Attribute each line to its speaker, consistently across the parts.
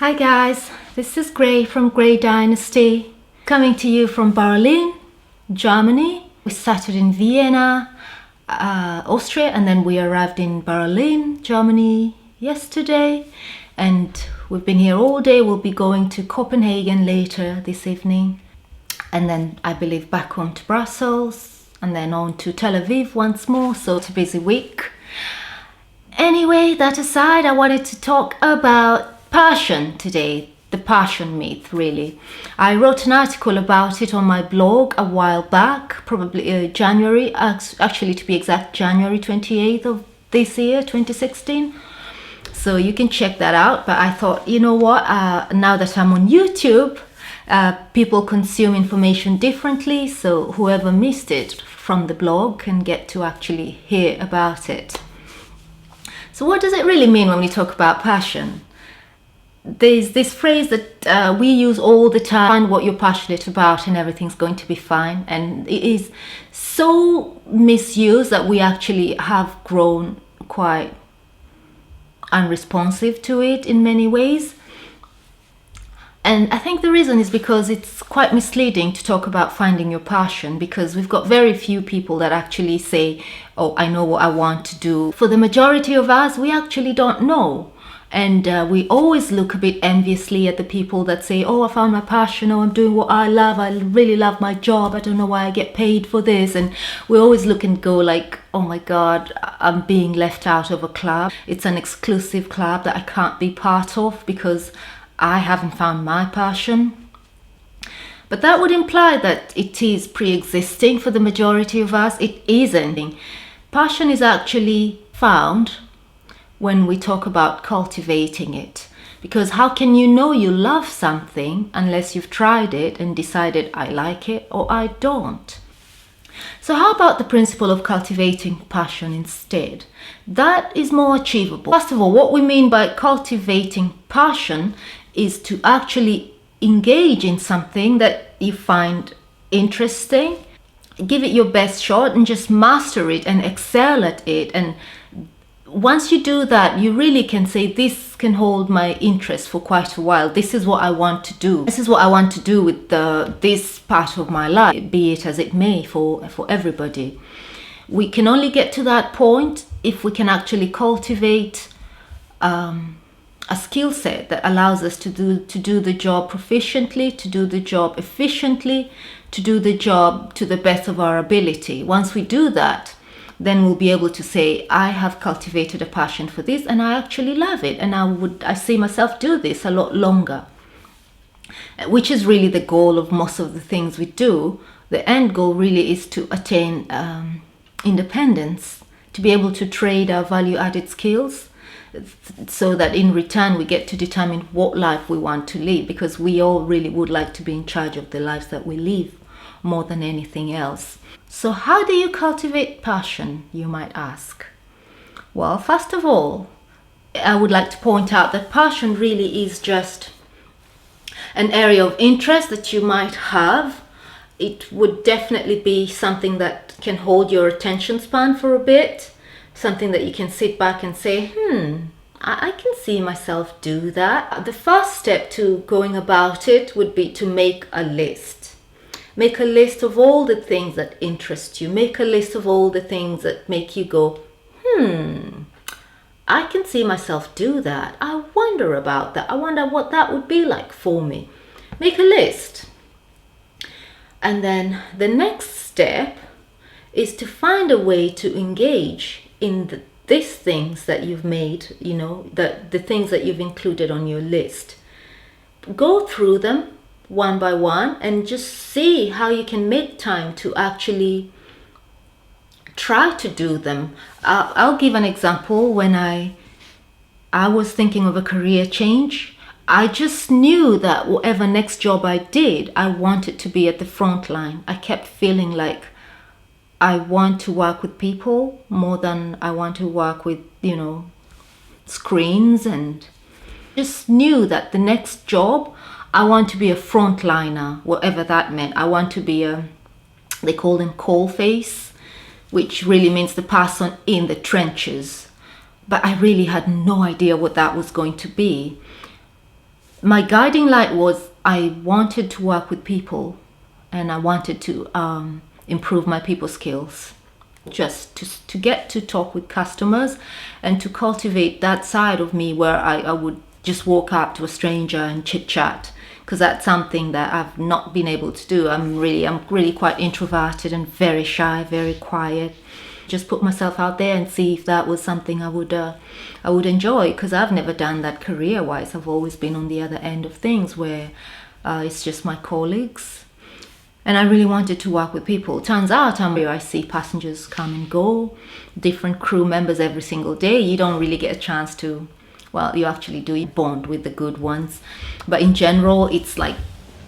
Speaker 1: Hi guys, this is Grey from GreyDynasty, coming to you from Berlin, Germany. We started in Vienna, Austria, and then we arrived in Berlin, Germany yesterday, and we've been here all day. We'll be going to Copenhagen later this evening, and then I believe back home to Brussels, and then on to Tel Aviv once more. So it's a busy week. Anyway, that aside, I wanted to talk about passion today, the passion myth, really. I wrote an article about it on my blog a while back, probably January, actually to be exact, January 28th of this year, 2016. So you can check that out. But I thought, you know what, now that I'm on YouTube, people consume information differently. So whoever missed it from the blog can get to actually hear about it. So what does it really mean when we talk about passion? There's this phrase that we use all the time: find what you're passionate about and everything's going to be fine. And it is so misused that we actually have grown quite unresponsive to it in many ways. And I think the reason is because it's quite misleading to talk about finding your passion, because we've got very few people that actually say, oh, I know what I want to do. For the majority of us, we actually don't know. And we always look a bit enviously at the people that say, oh, I found my passion, oh, I'm doing what I love, I really love my job, I don't know why I get paid for this. And we always look and go like, oh my God, I'm being left out of a club. It's an exclusive club that I can't be part of because I haven't found my passion. But that would imply that it is pre-existing for the majority of us. It isn't. Passion is actually found when we talk about cultivating it. Because how can you know you love something unless you've tried it and decided I like it or I don't? So how about the principle of cultivating passion instead? That is more achievable. First of all, what we mean by cultivating passion is to actually engage in something that you find interesting, give it your best shot and just master it and excel at it. And once you do that, you really can say, this can hold my interest for quite a while. This is what I want to do. This is what I want to do with this part of my life, be it as it may for everybody. We can only get to that point if we can actually cultivate a skill set that allows us to do the job proficiently, to do the job efficiently, to do the job to the best of our ability. Once we do that, then we'll be able to say, I have cultivated a passion for this and I actually love it, and I see myself do this a lot longer. Which is really the goal of most of the things we do. The end goal really is to attain independence, to be able to trade our value-added skills, so that in return we get to determine what life we want to live, because we all really would like to be in charge of the lives that we live more than anything else. So how do you cultivate passion, you might ask? Well, first of all, I would like to point out that passion really is just an area of interest that you might have. It would definitely be something that can hold your attention span for a bit, something that you can sit back and say, I can see myself do that. The first step to going about it would be to make a list. Make a list of all the things that interest you. Make a list of all the things that make you go, I can see myself do that. I wonder about that. I wonder what that would be like for me. Make a list. And then the next step is to find a way to engage in these things that you've made, the things that you've included on your list. Go through them one by one and just see how you can make time to actually try to do them. I'll give an example. When I was thinking of a career change, I just knew that whatever next job I did, I wanted to be at the front line. I kept feeling like I want to work with people more than I want to work with, screens, and just knew that the next job, I want to be a frontliner, whatever that meant. I want to be they call them coal face, which really means the person in the trenches. But I really had no idea what that was going to be. my guiding light was I wanted to work with people, and I wanted to improve my people skills, just to get to talk with customers and to cultivate that side of me where I would just walk up to a stranger and chit chat, because that's something that I've not been able to do. I'm really quite introverted and very shy, very quiet. Just put myself out there and see if that was something I would enjoy, because I've never done that career-wise. I've always been on the other end of things where it's just my colleagues. And I really wanted to work with people. Turns out I see passengers come and go, different crew members every single day. You don't really get a chance to, well, you actually do, you bond with the good ones. But in general, it's like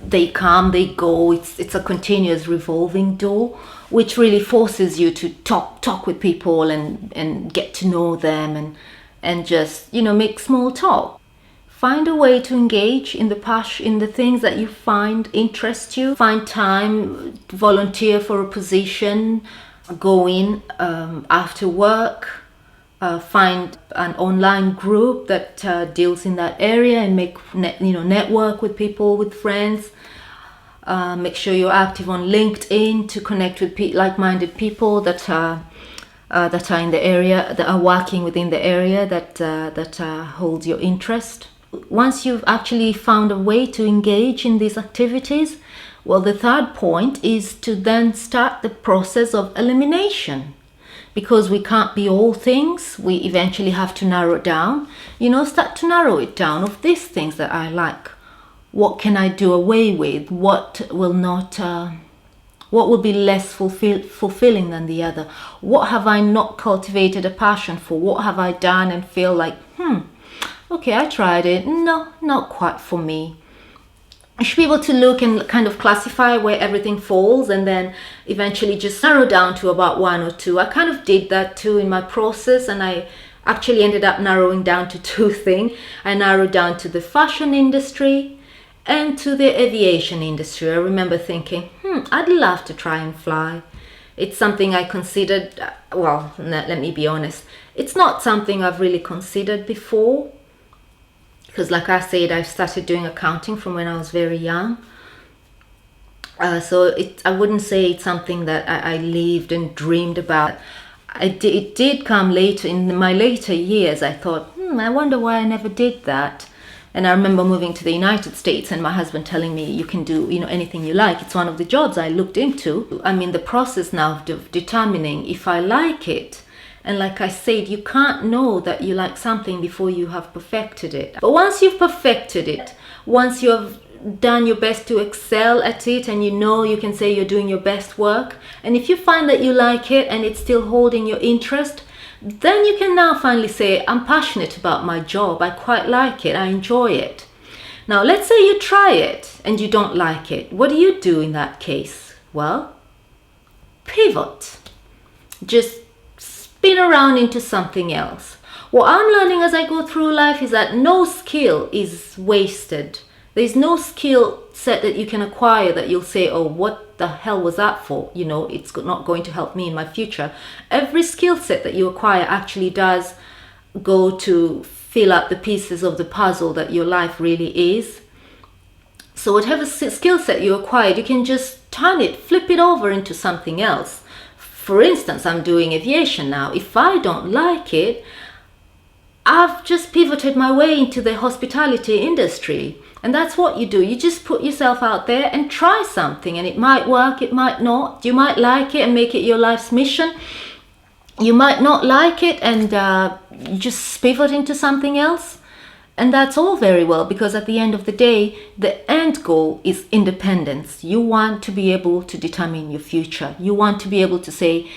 Speaker 1: they come, they go. It's a continuous revolving door, which really forces you to talk with people and get to know them and just, make small talk. Find a way to engage in the things that you find interest you. Find time, volunteer for a position, go in after work. Find an online group that deals in that area and network with people, with friends. Make sure you're active on LinkedIn to connect with like-minded people that are in the area, that are working within the area that holds your interest. Once you've actually found a way to engage in these activities, well, the third point is to then start the process of elimination. Because we can't be all things, we eventually have to narrow it down. Start to narrow it down of these things that I like. What can I do away with? What will be less fulfilling than the other? What have I not cultivated a passion for? What have I done and feel like, okay, I tried it. No, not quite for me. I should be able to look and kind of classify where everything falls and then eventually just narrow down to about one or two. I kind of did that too in my process, and I actually ended up narrowing down to two things. I narrowed down to the fashion industry and to the aviation industry. I remember thinking, I'd love to try and fly. It's something I considered, let me be honest. It's not something I've really considered before. Because like I said, I started doing accounting from when I was very young. So I wouldn't say it's something that I lived and dreamed about. It did come later, in my later years. I thought, I wonder why I never did that. And I remember moving to the United States and my husband telling me, you can do anything you like. It's one of the jobs I looked into. I'm in the process now of determining if I like it. And like I said, you can't know that you like something before you have perfected it. But once you've perfected it, once you have done your best to excel at it, and you can say you're doing your best work, and if you find that you like it and it's still holding your interest, then you can now finally say, I'm passionate about my job. I quite like it. I enjoy it. Now, let's say you try it and you don't like it. What do you do in that case? Well, pivot. Just spin around into something else. What I'm learning as I go through life is that no skill is wasted. There's no skill set that you can acquire that you'll say, oh, what the hell was that for? It's not going to help me in my future. Every skill set that you acquire actually does go to fill up the pieces of the puzzle that your life really is. So whatever skill set you acquired, you can just flip it over into something else. For instance, I'm doing aviation now. If I don't like it, I've just pivoted my way into the hospitality industry. And that's what you do. You just put yourself out there and try something. And it might work, it might not. You might like it and make it your life's mission. You might not like it and you just pivot into something else. And that's all very well, because at the end of the day, the end goal is independence. You want to be able to determine your future. You want to be able to say,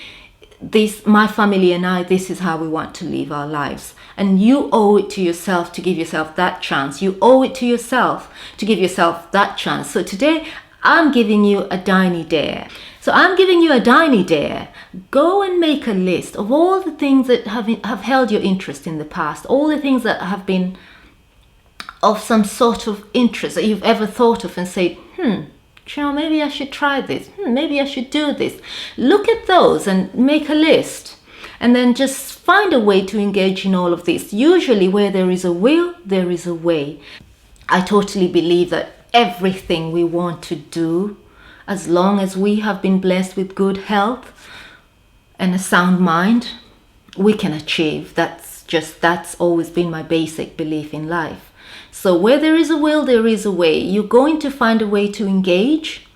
Speaker 1: my family and I, this is how we want to live our lives. And you owe it to yourself to give yourself that chance. You owe it to yourself to give yourself that chance. So today, I'm giving you a Dynie dare. So I'm giving you a Dynie dare. Go and make a list of all the things that have held your interest in the past, all the things that have been of some sort of interest that you've ever thought of and say, maybe I should try this. Maybe I should do this. Look at those and make a list. And then just find a way to engage in all of this. Usually where there is a will, there is a way. I totally believe that everything we want to do, as long as we have been blessed with good health and a sound mind, we can achieve. That's always been my basic belief in life. So where there is a will, there is a way. You're going to find a way to engage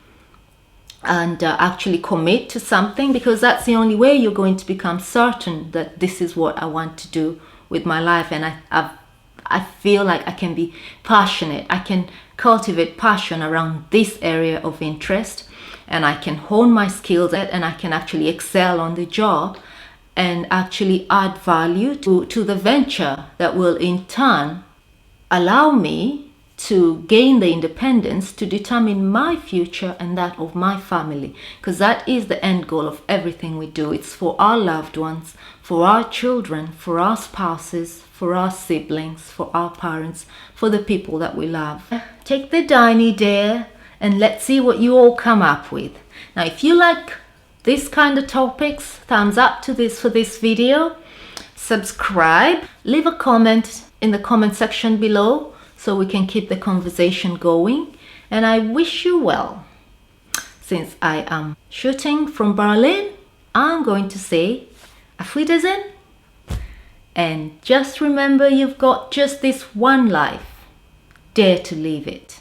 Speaker 1: and actually commit to something, because that's the only way you're going to become certain that this is what I want to do with my life. And I feel like I can be passionate. I can cultivate passion around this area of interest, and I can hone my skills and I can actually excel on the job and actually add value to the venture that will in turn allow me to gain the independence to determine my future and that of my family, because that is the end goal of everything we do. It's for our loved ones, for our children, for our spouses, for our siblings, for our parents, for the people that we love. Take the Dynie there and let's see what you all come up with. Now, if you like this kind of topics, thumbs up to this for this video, subscribe, leave a comment in the comment section below so we can keep the conversation going. And I wish you well. Since I am shooting from Berlin, I'm going to say Auf Wiedersehen. And just remember, you've got just this one life. Dare to live it.